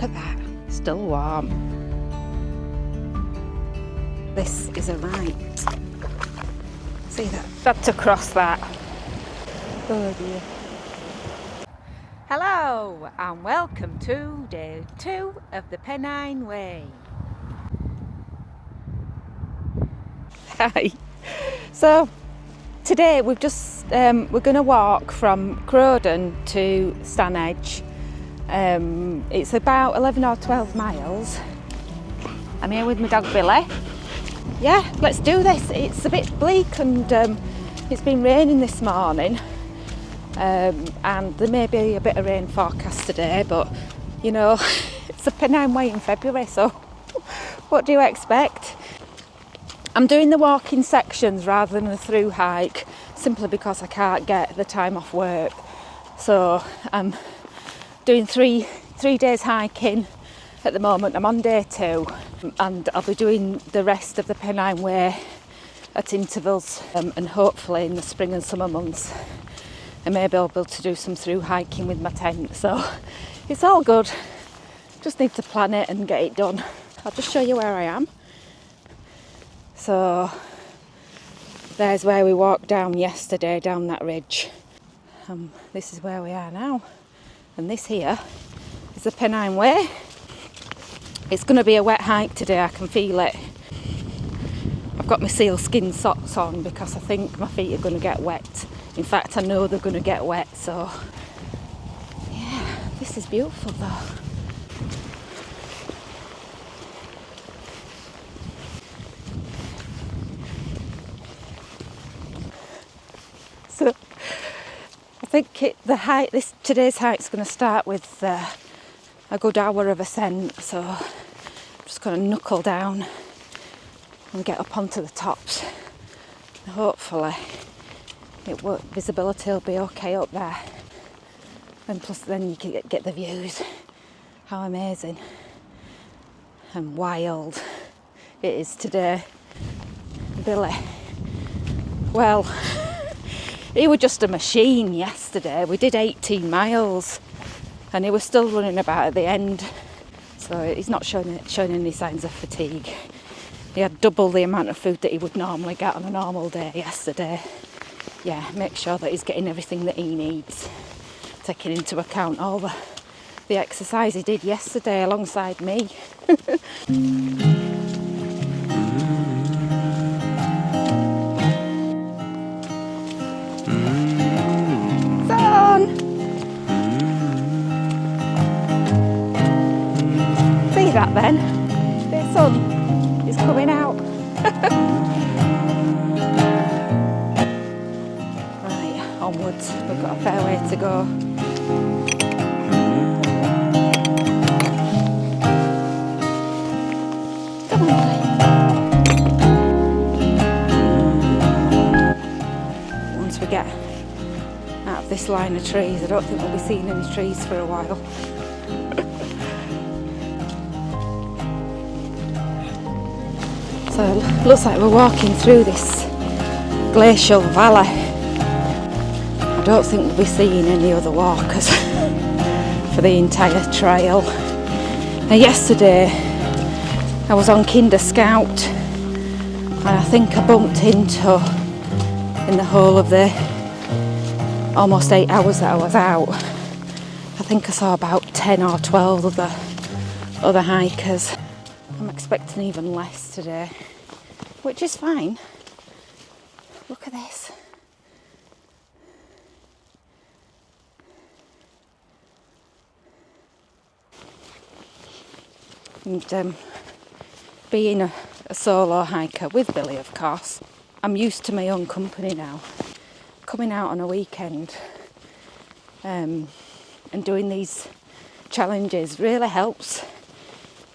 Look at that, still warm. This is a right. See that? Had to cross that. Oh dear. Hello and welcome to day 2 of the Pennine Way. Hi. So today we've just we're going to walk from Crowden to Standedge. It's about 11 or 12 miles. I'm here with my dog Billy. Yeah, let's do this. It's a bit bleak and it's been raining this morning, and there may be a bit of rain forecast today, but you know, it's the Pennine Way in February, so what do you expect? I'm doing the walking sections rather than a through hike, simply because I can't get the time off work. So I'm doing three days hiking at the moment. I'm on day 2, and I'll be doing the rest of the Pennine Way at intervals, and hopefully in the spring and summer months I may be able to do some through hiking with my tent. So it's all good, just need to plan it and get it done. I'll just show you where I am. So there's where we walked down yesterday, down that ridge. This is where we are now, and this here is the Pennine Way. It's going to be a wet hike today, I can feel it. I've got my sealskin socks on because I think my feet are going to get wet. In fact, I know they're going to get wet, so yeah, this is beautiful though. So I think today's hike's going to start with a good hour of ascent, so I'm just going to knuckle down and get up onto the tops. And hopefully visibility will be okay up there, and plus then you can get the views. How amazing and wild it is today. Billy, well, he was just a machine yesterday. We did 18 miles and he was still running about at the end, so he's not showing any signs of fatigue. He had double the amount of food that he would normally get on a normal day yesterday. Yeah, make sure that he's getting everything that he needs, taking into account all the exercise he did yesterday alongside me. See that then? The sun is coming out. Right, onwards. We've got a fair way to go. Come on, Billy. Once we get out of this line of trees, I don't think we'll be seeing any trees for a while. So it looks like we're walking through this glacial valley. I don't think we'll be seeing any other walkers for the entire trail. Now yesterday I was on Kinder Scout, and I think I bumped into, in the whole of the almost 8 hours that I was out, I think I saw about 10 or 12 other hikers. I'm expecting even less today, which is fine. Look at this. And being a solo hiker with Billy, of course, I'm used to my own company now. Coming out on a weekend and doing these challenges really helps.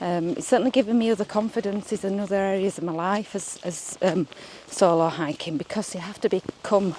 It's certainly given me other confidences in other areas of my life as solo hiking, because you have to become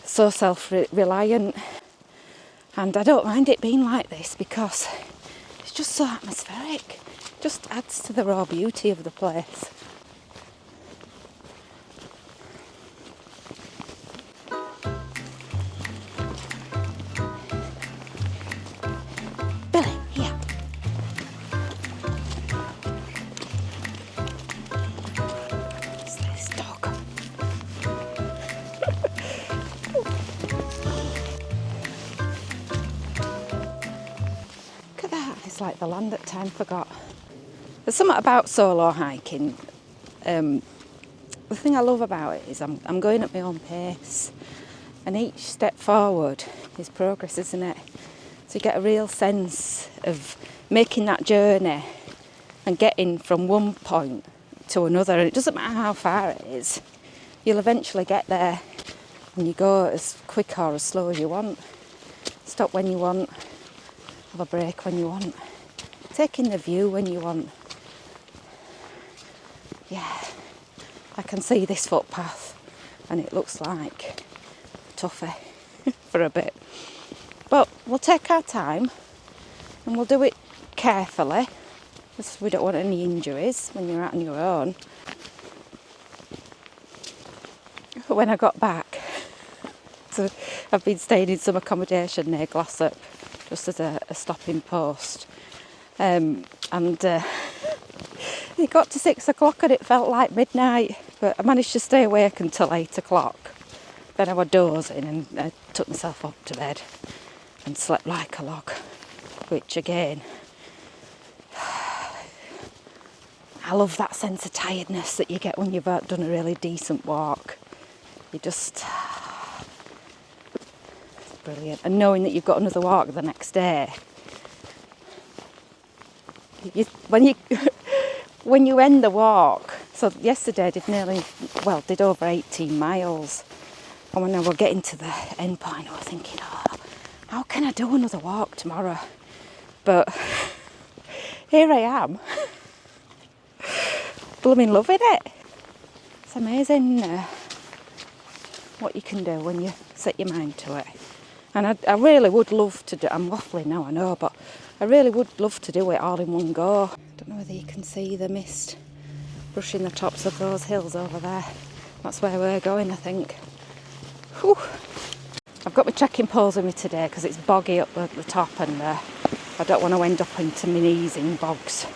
so self-reliant, and I don't mind it being like this because it's just so atmospheric. It just adds to the raw beauty of the place. Billy, here. It's like the land that time forgot. There's something about solo hiking. The thing I love about it is I'm going at my own pace, and each step forward is progress, isn't it? So you get a real sense of making that journey and getting from one point to another, and it doesn't matter how far it is, you'll eventually get there, and you go as quick or as slow as you want. Stop when you want, have a break when you want, take in the view when you want. Yeah, I can see this footpath and it looks like toughy for a bit. But we'll take our time and we'll do it carefully, because we don't want any injuries when you're out on your own. When I got back, so I've been staying in some accommodation near Glossop, just as a stopping post. It got to 6 o'clock and it felt like midnight, but I managed to stay awake until 8 o'clock. Then I was dozing and I took myself up to bed and slept like a log, which again, I love that sense of tiredness that you get when you've done a really decent walk. You just, it's brilliant. And knowing that you've got another walk the next day, when you end the walk, so yesterday I did over 18 miles. And when I was getting to the end point, I was thinking, how can I do another walk tomorrow? But here I am, blooming loving it. It's amazing what you can do when you set your mind to it. And I really would love to do, I'm waffling now, I know, but I really would love to do it all in one go. Don't know whether you can see the mist brushing the tops of those hills over there. That's where we're going, I think. Whew. I've got my trekking poles with me today because it's boggy up at the top, and I don't want to end up into my knees in bogs.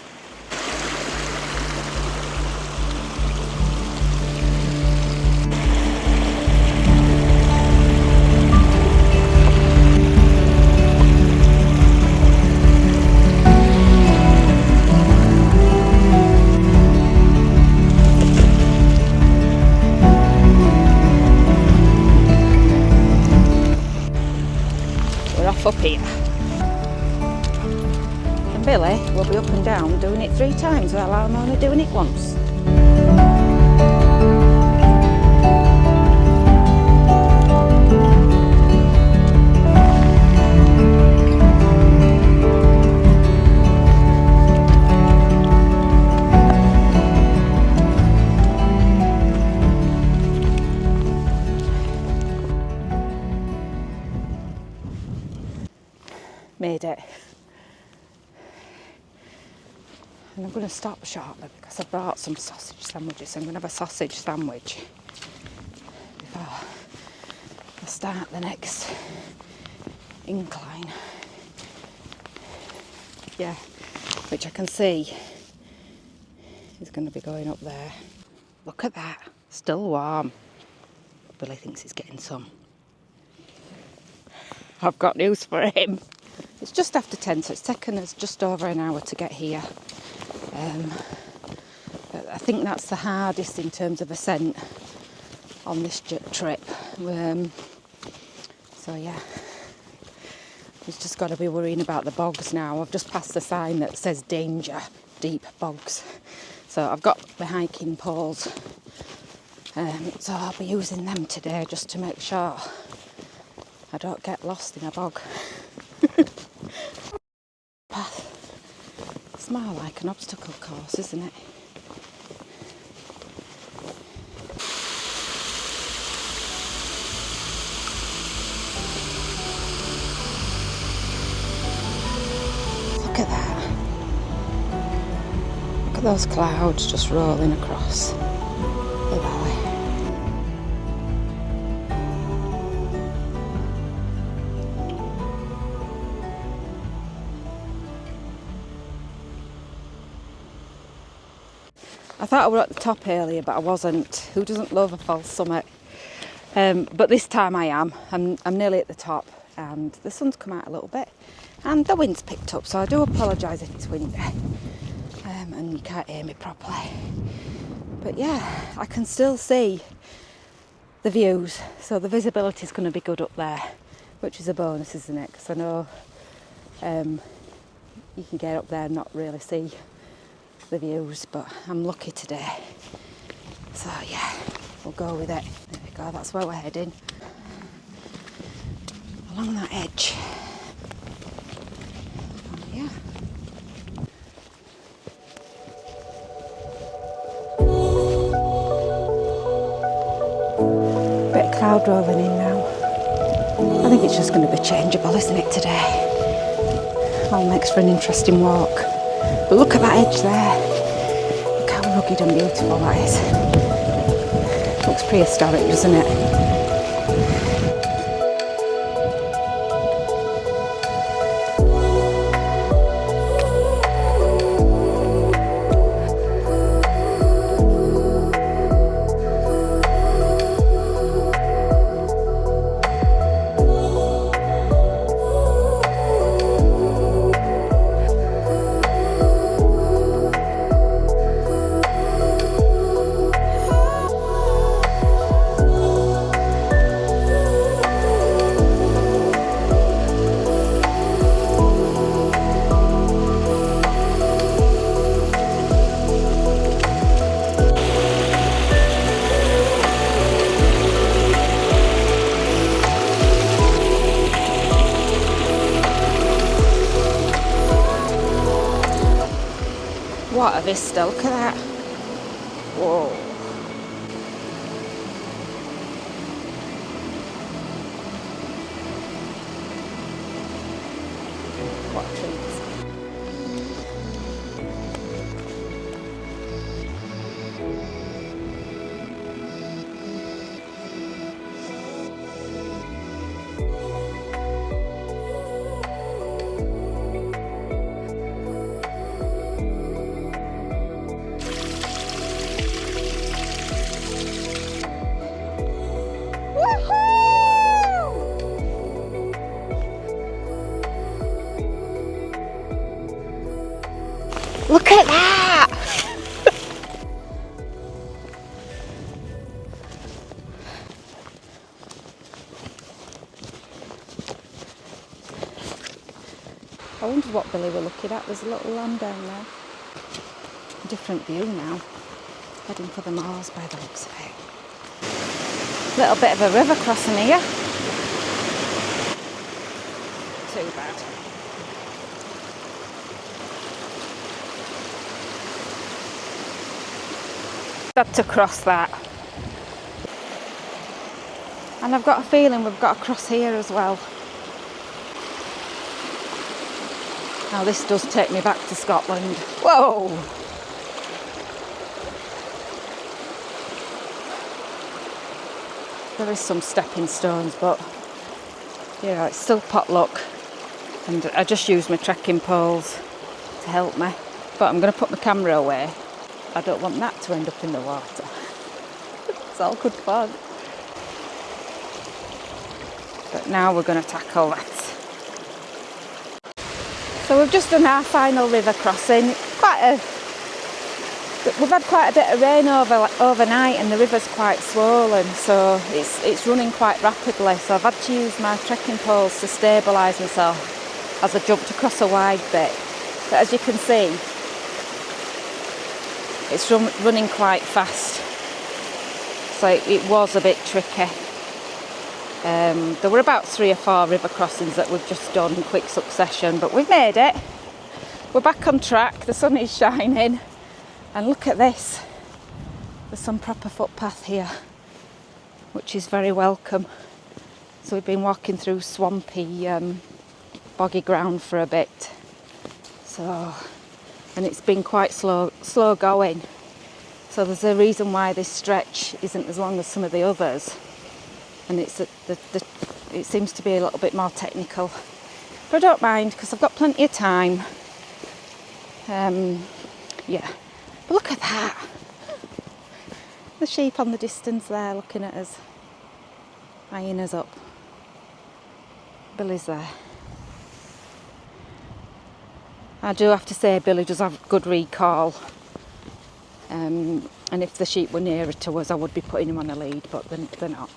Up here, and Billy will be up and down doing it 3 times while I'm only doing it once. Made it. And I'm going to stop shortly because I brought some sausage sandwiches. I'm going to have a sausage sandwich before I start the next incline. Yeah, which I can see is going to be going up there. Look at that, still warm. Billy thinks he's getting some. I've got news for him. It's just after 10, so it's taken us just over an hour to get here. But I think that's the hardest in terms of ascent on this trip. So yeah, we've just got to be worrying about the bogs now. I've just passed the sign that says danger, deep bogs. So I've got the hiking poles, so I'll be using them today just to make sure I don't get lost in a bog. Path. It's more like an obstacle course, isn't it? Look at that. Look at those clouds just rolling across the valley. I thought I were at the top earlier, but I wasn't. Who doesn't love a false summit? But this time I am. I'm nearly at the top, and the sun's come out a little bit. And the wind's picked up, so I do apologise if it's windy and you can't hear me properly. But yeah, I can still see the views, so the visibility is going to be good up there, which is a bonus, isn't it? Because I know you can get up there and not really see the views, but I'm lucky today. So yeah, we'll go with it. There we go, that's where we're heading. Along that edge. Oh, yeah. Bit of cloud rolling in now. I think it's just going to be changeable, isn't it, today? All makes for an interesting walk. But look at that edge there. Look how rugged and beautiful that is. Looks prehistoric, doesn't it? What a vista, look at that. Whoa. What trees. Look at that! I wondered what Billy were looking at. There's a little lamb down there. A different view now. Heading for the moors by the looks of it. Little bit of a river crossing here. Too bad. Had to cross that. And I've got a feeling we've got to cross here as well. Now this does take me back to Scotland. Whoa! There is some stepping stones, but yeah, it's still potluck. And I just use my trekking poles to help me. But I'm going to put my camera away. I don't want that to end up in the water. It's all good fun. But now we're going to tackle that. So we've just done our final river crossing. We've had quite a bit of rain overnight and the river's quite swollen, so it's running quite rapidly. So I've had to use my trekking poles to stabilise myself as I jumped across a wide bit. But as you can see, it's running quite fast, so it was a bit tricky. There were about 3 or 4 river crossings that we've just done in quick succession, but we've made it. We're back on track, the sun is shining, and look at this. There's some proper footpath here, which is very welcome. So we've been walking through swampy, boggy ground for a bit. And it's been quite slow going. So there's a reason why this stretch isn't as long as some of the others. And it seems to be a little bit more technical. But I don't mind, because I've got plenty of time. Yeah. But look at that. The sheep on the distance there looking at us, eyeing us up. Billy's there. I do have to say Billy does have good recall, and if the sheep were nearer to us I would be putting him on a lead, but they're not.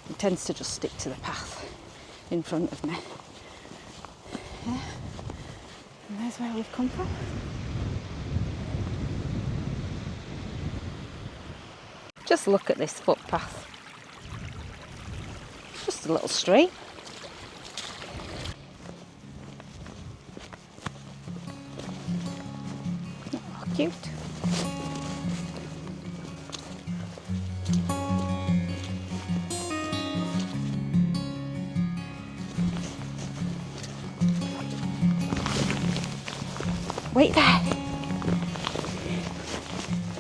He tends to just stick to the path in front of me. Yeah. And there's where we've come from. Just look at this footpath. Just a little stream. Oh, cute. Wait there.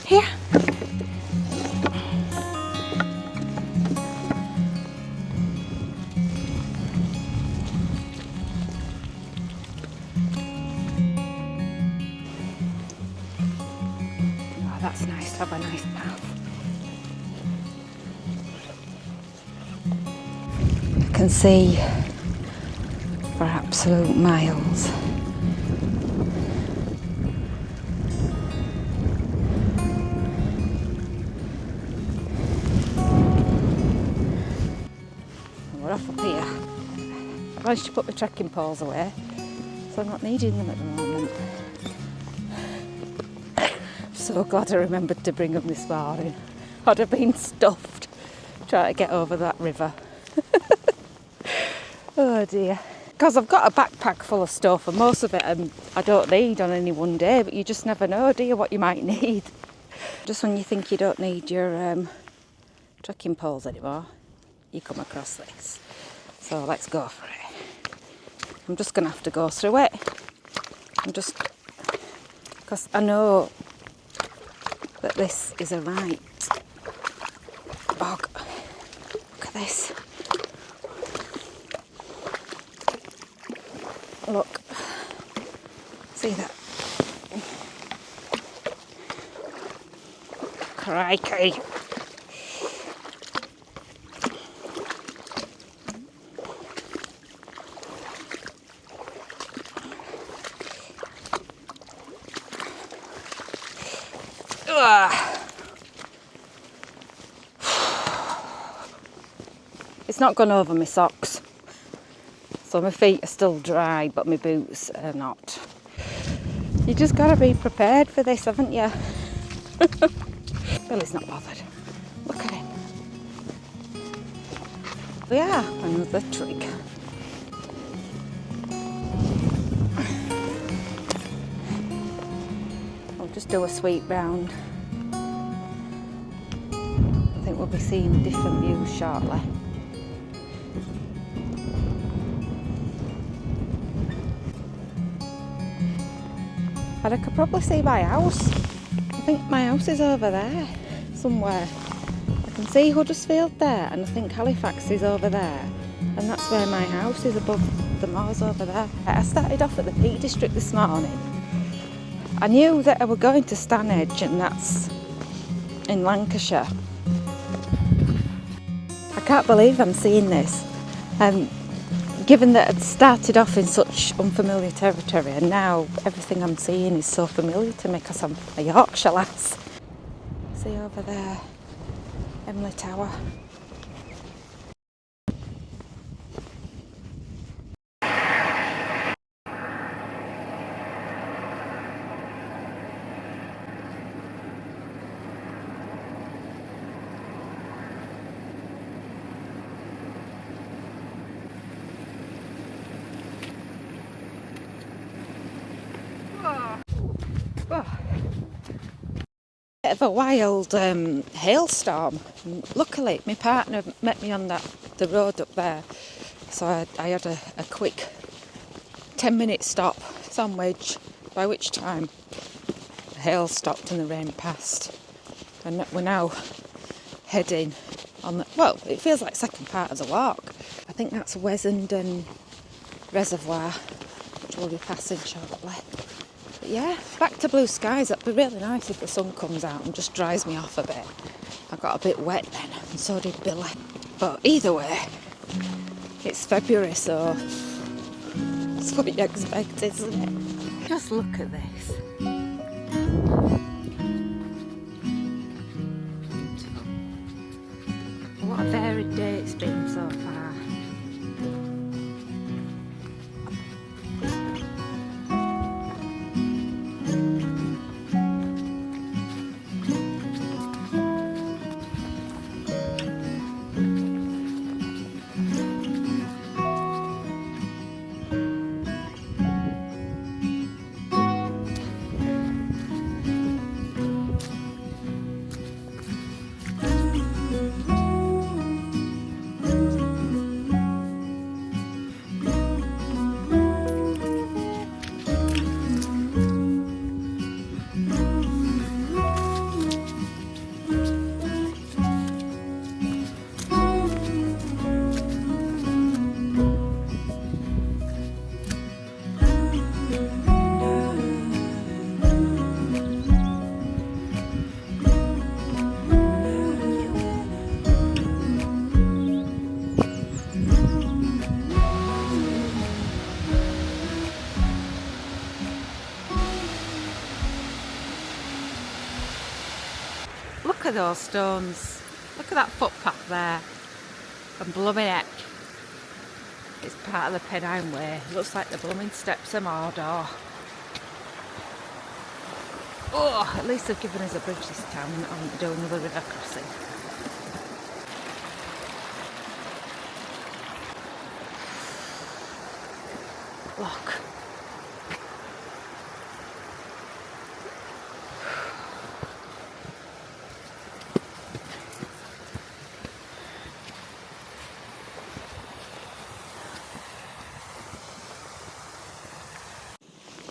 Here. Oh, that's nice to have a nice path. I can see for absolute miles. We're off up here. I managed to put my trekking poles away, so I'm not needing them at the moment. I'm so glad I remembered to bring them this morning. I'd have been stuffed trying to get over that river. Oh dear. Because I've got a backpack full of stuff, and most of it I don't need on any one day, but you just never know, do you, what you might need. Just when you think you don't need your trekking poles anymore, you come across this. So let's go for it. I'm just going to have to go through it. Because I know that this is a right bog. Look at this. Look. See that? Crikey. It's not gone over my socks, so my feet are still dry, but my boots are not. You just got to be prepared for this, haven't you? Billy's not bothered. Look at him. Yeah, another twig. I'll just do a sweep round. I think we'll be seeing different views shortly. And I could probably see my house. I think my house is over there somewhere. I can see Huddersfield there, and I think Halifax is over there, and that's where my house is, above the moors over there. I started off at the Peak District this morning. I knew that I were going to Standedge, and that's in Lancashire. I can't believe I'm seeing this. Given that I'd started off in such unfamiliar territory, and now everything I'm seeing is so familiar to me because I'm a Yorkshire lass. See over there, Emily Tower. Oh. Bit of a wild hailstorm. Luckily my partner met me on the road up there, so I had a quick 10-minute stop sandwich, by which time the hail stopped and the rain passed, and we're now heading on well, it feels like second part of the walk. I think that's Wessenden Reservoir, which we'll be passing shortly. But yeah, back to blue skies. That'd be really nice if the sun comes out and just dries me off a bit. I got a bit wet then, and so did Billy. But either way, it's February, so it's what you expect, isn't it? Just look at this. What a varied day it's been so far. Look at those stones. Look at that footpath there. And blooming heck, it's part of the Pennine Way. Looks like the blooming steps of Mordor. Oh, at least they've given us a bridge this time and not having to do another river crossing. Look.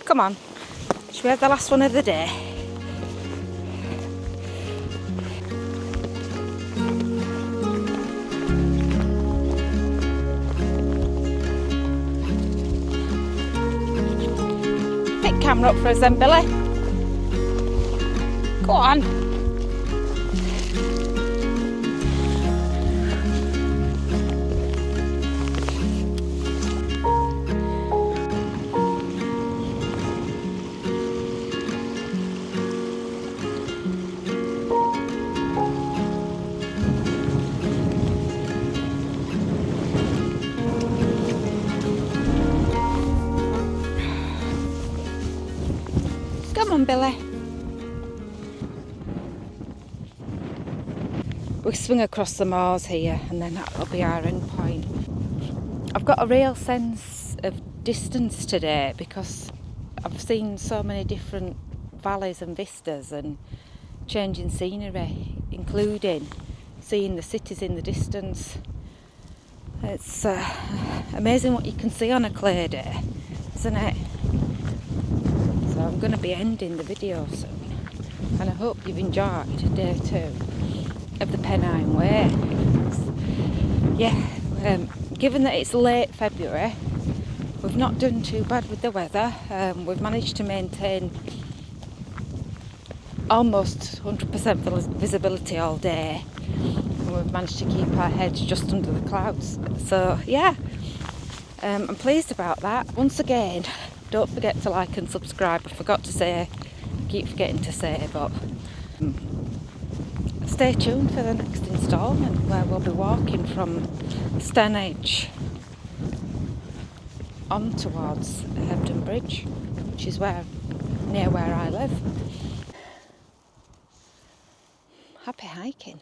Come on, should we have the last one of the day? Pick camera up for us then, Billy. Go on. Come on, Billy. We swing across the moors here and then that'll be our end point. I've got a real sense of distance today because I've seen so many different valleys and vistas and changing scenery, including seeing the cities in the distance. It's amazing what you can see on a clear day, isn't it? So I'm going to be ending the video soon, and I hope you've enjoyed day 2 of the Pennine Way. Yeah, given that it's late February, we've not done too bad with the weather. We've managed to maintain almost 100% visibility all day, and we've managed to keep our heads just under the clouds. So yeah, I'm pleased about that. Once again, don't forget to like and subscribe. I forgot to say, I keep forgetting to say, but stay tuned for the next instalment where we'll be walking from Standedge on towards Hebden Bridge, which is near where I live. Happy hiking.